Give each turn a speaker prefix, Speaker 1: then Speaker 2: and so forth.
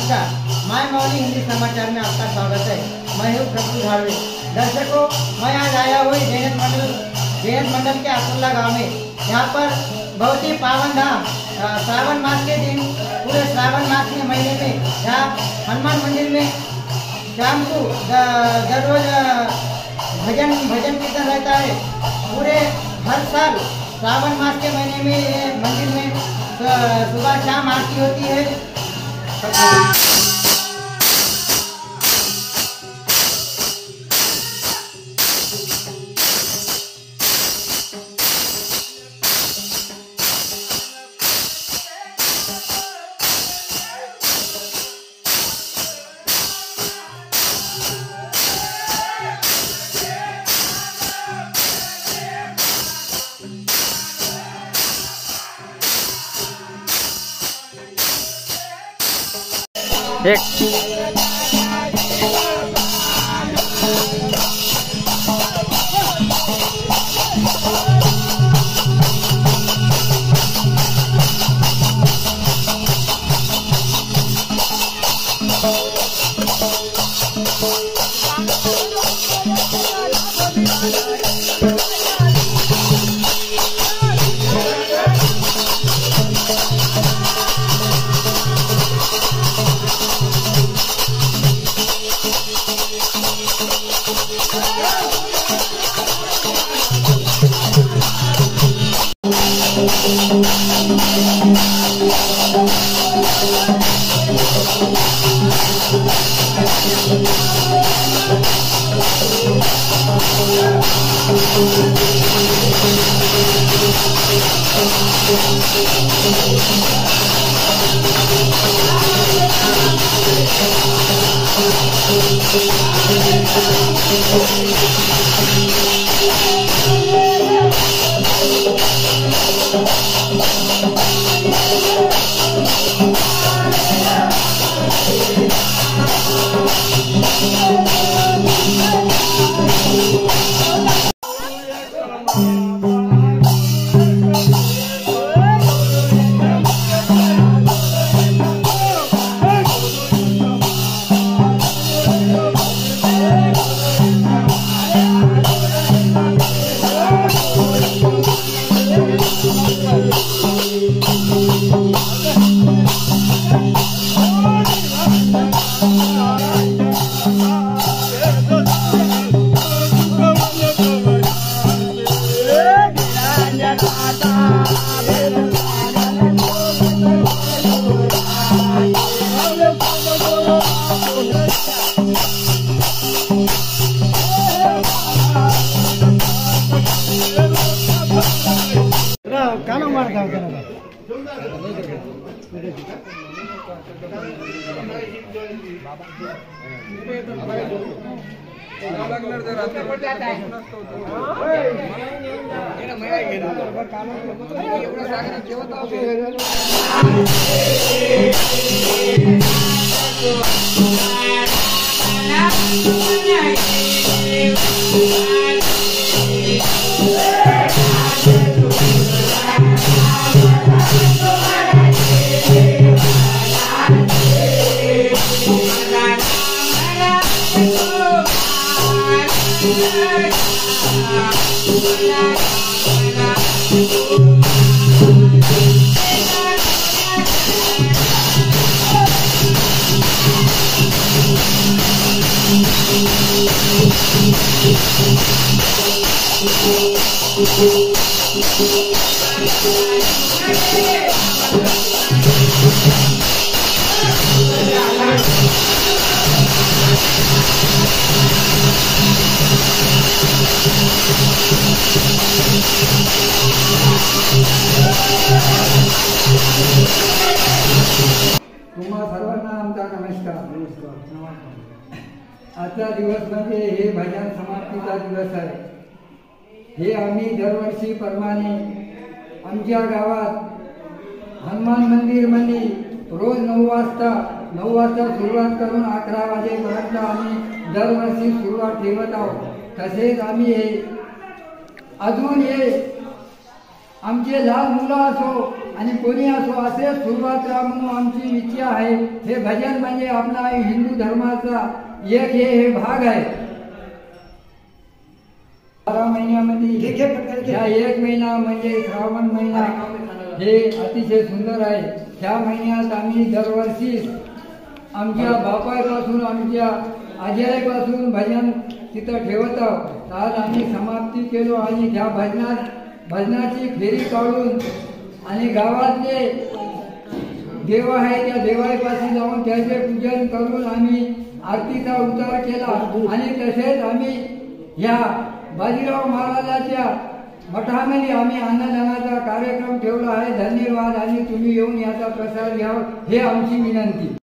Speaker 1: नमस्कार, माय मौली हिंदी समाचार में आपका स्वागत है। मैं हूँ प्रभु धारवे। दर्शकों, मैं आज आया हुई जैन मंडल के असुल्ला गांव में। यहाँ पर बहुत ही पावन धाम श्रावण मास के दिन, पूरे श्रावण मास के महीने में यहाँ हनुमान मंदिर में शाम को दर रोज भजन कीर्तन रहता है। पूरे हर साल श्रावण मास के महीने में मंदिर में सुबह शाम आरती होती है।
Speaker 2: तुम्हा सर्वांना आमचा नमस्कार। आजचा दिवस म्हणजे हे भजन समाप्तीचा दिवस आहे। हे आम्ही दरवर्षी प्रमाणे आमच्या गावात हनुमान मंदिर मध्ये रोज 9 वाजता सुरुवात करून 11 वाजेपर्यंत आम्ही दरवर्षी सुरुवात ठेवत आहोत। तसेच आम्ही हे अजून हे आमचे लहान मुलं असो आणि कोणी असो असे सुरुवात राहा म्हणून आमची इच्छा आहे। हे भजन म्हणजे आपला हिंदू धर्माचा एक हे भाग आहे। 12 महिन्यामध्ये ह्या एक महिना म्हणजे श्रावण महिना हे अतिशय सुंदर आहे। ह्या महिन्यात आम्ही दरवर्षी आमच्या बापापासून आमच्या आजीपासून भजन तिथं ठेवत आहोत। आज आम्ही समाप्ती केलो आणि त्या भजनाची फेरी काढून आणि गावातले देव आहे त्या देवापाशी जाऊन त्याचे पूजन करून आम्ही आरतीचा उतार केला आणि तसेच आम्ही या बाजीराव महाराजाच्या मठामध्ये आम्ही अन्नदानाचा कार्यक्रम ठेवला आहे। धन्यवाद आणि तुम्ही येऊन याचा प्रसाद घ्यावा हे आमची विनंती।